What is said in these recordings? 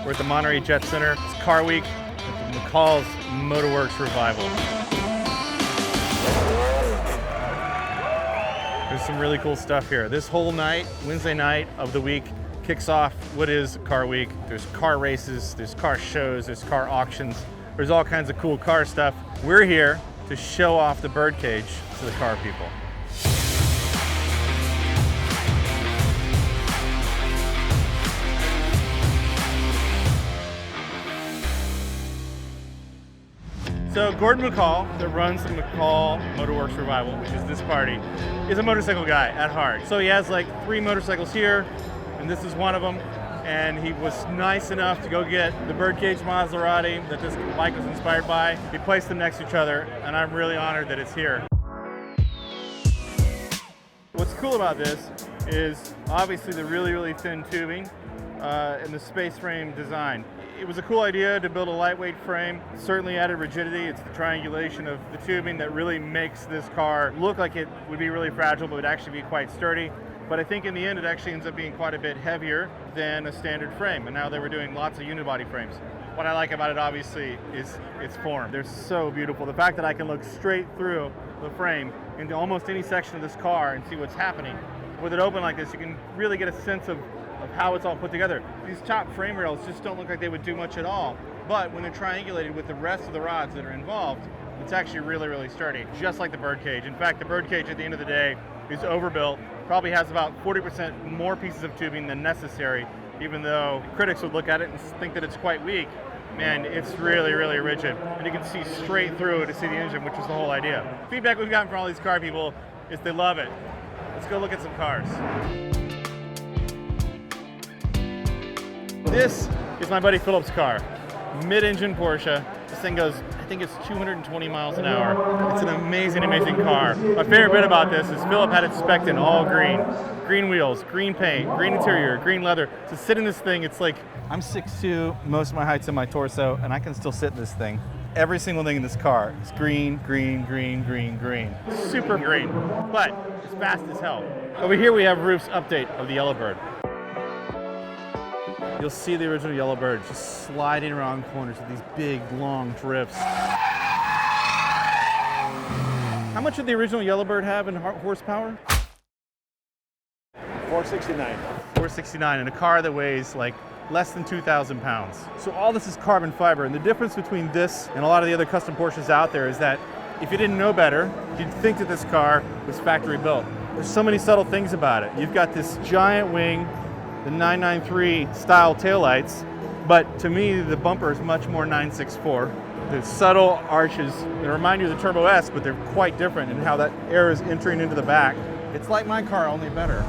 We're at the Monterey Jet Center. It's Car Week at the McCalls Motorworks Revival. There's some really cool stuff here. This whole night, Wednesday night of the week, kicks off what is Car Week. There's car races, there's car shows, there's car auctions. There's all kinds of cool car stuff. We're here to show off the Birdcage to the car people. So Gordon McCall, that runs the McCalls Motorworks Revival, which is this party, is a motorcycle guy at heart. So he has like 3 motorcycles here, and this is one of them. And he was nice enough to go get the Birdcage Maserati that this bike was inspired by. He placed them next to each other, and I'm really honored that it's here. What's cool about this is obviously the really thin tubing and the space frame design. It was a cool idea to build a lightweight frame. Certainly added rigidity. It's the triangulation of the tubing that really makes this car look like it would be really fragile, but would actually be quite sturdy. But I think in the end, it actually ends up being quite a bit heavier than a standard frame. And now they were doing lots of unibody frames. What I like about it, obviously, is its form. They're so beautiful. The fact that I can look straight through the frame into almost any section of this car and see what's happening. With it open like this, you can really get a sense of how it's all put together. These top frame rails just don't look like they would do much at all. But when they're triangulated with the rest of the rods that are involved, it's actually really sturdy, just like the Birdcage. In fact, the Birdcage at the end of the day is overbuilt, probably has about 40% more pieces of tubing than necessary, even though critics would look at it and think that it's quite weak. Man, it's really rigid. And you can see straight through to see the engine, which is the whole idea. Feedback we've gotten from all these car people is they love it. Let's go look at some cars. This is my buddy Philip's car, mid-engine Porsche. This thing goes, I think it's 220 miles an hour. It's an amazing car. My favorite bit about this is Philip had it spec'd in all green. Green wheels, green paint, green interior, green leather. To sit in this thing, it's like, I'm 6'2", most of my height's in my torso, and I can still sit in this thing. Every single thing in this car is green. Super green, but it's fast as hell. Over here we have Roof's update of the Yellowbird. You'll see the original Yellowbird just sliding around corners with these big, long drifts. How much did the original Yellowbird have in horsepower? 469. 469 in a car that weighs like less than 2,000 pounds. So all this is carbon fiber, and the difference between this and a lot of the other custom Porsches out there is that if you didn't know better, you'd think that this car was factory built. There's so many subtle things about it. You've got this giant wing, the 993 style taillights, but to me the bumper is much more 964. The subtle arches, they remind you of the Turbo S, but they're quite different in how that air is entering into the back. It's like my car, only better.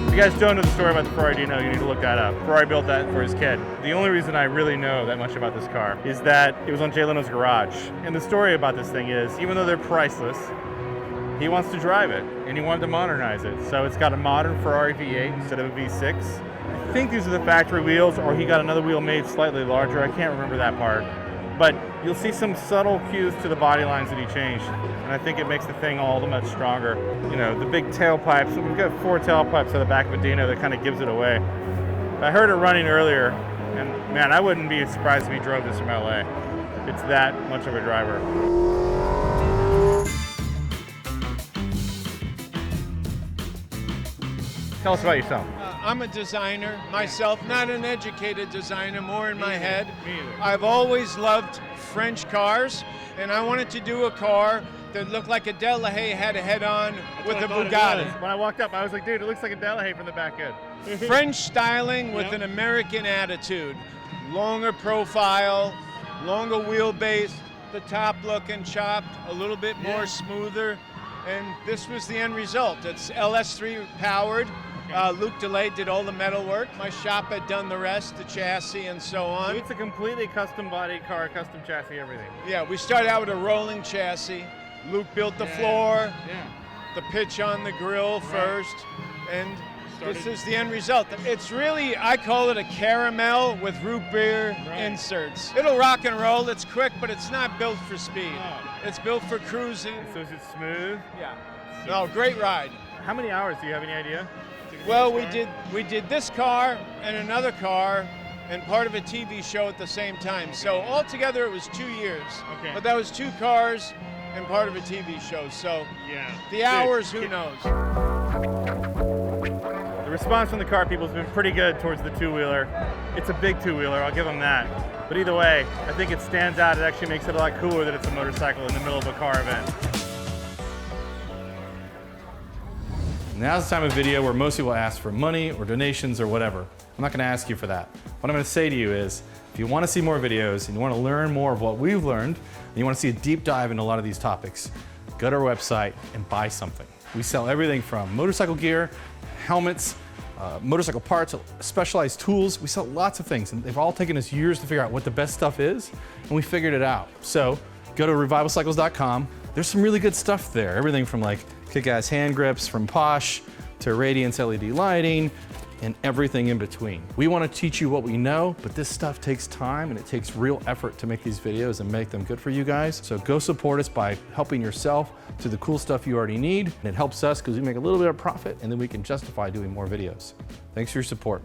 If you guys don't know the story about the Ferrari Dino, you need to look that up. Ferrari built that for his kid. The only reason I really know that much about this car is that it was on Jay Leno's garage. And the story about this thing is, even though they're priceless, he wants to drive it, and he wanted to modernize it. So it's got a modern Ferrari V8 instead of a V6. I think these are the factory wheels, or he got another wheel made slightly larger. I can't remember that part. But you'll see some subtle cues to the body lines that he changed. And I think it makes the thing all the much stronger. You know, the big tailpipes, we've got 4 tailpipes at the back of a Dino that kind of gives it away. I heard it running earlier, and man, I wouldn't be surprised if he drove this from LA. It's that much of a driver. Tell us about yourself. I'm a designer myself, not an educated designer, more in my head. Me either. I've always loved French cars, and I wanted to do a car that looked like a Delahaye had a head-on with a Bugatti. When I walked up, I was like, dude, it looks like a Delahaye from the back end. French styling with an American attitude. Longer profile, longer wheelbase, the top looking chopped, a little bit more smoother, and this was the end result. It's LS3 powered. Luke DeLay did all the metal work. My shop had done the rest, the chassis and so on. So it's a completely custom body car, custom chassis, everything. Yeah, we started out with a rolling chassis. Luke built the floor, the pitch on the grill first, and This is the end result. It's really, I call it a caramel with root beer inserts. It'll rock and roll. It's quick, but it's not built for speed. It's built for cruising. So is it smooth? Yeah. No, great ride. How many hours, do you have any idea? Well, we did this car and another car and part of a TV show at the same time. So altogether it was 2 years. Okay. But that was 2 cars and part of a TV show. So the hours, who knows? The response from the car people has been pretty good towards the two-wheeler. It's a big two-wheeler, I'll give them that. But either way, I think it stands out. It actually makes it a lot cooler that it's a motorcycle in the middle of a car event. Now's the time of video where most people ask for money or donations or whatever. I'm not going to ask you for that. What I'm going to say to you is, if you want to see more videos and you want to learn more of what we've learned, and you want to see a deep dive into a lot of these topics, go to our website and buy something. We sell everything from motorcycle gear, helmets, motorcycle parts, specialized tools. We sell lots of things, and they've all taken us years to figure out what the best stuff is, and we figured it out. So go to revivalcycles.com. There's some really good stuff there. Everything from like kick-ass hand grips from Posh to Radiance LED lighting and everything in between. We want to teach you what we know, but this stuff takes time and it takes real effort to make these videos and make them good for you guys. So go support us by helping yourself to the cool stuff you already need. And it helps us because we make a little bit of profit and then we can justify doing more videos. Thanks for your support.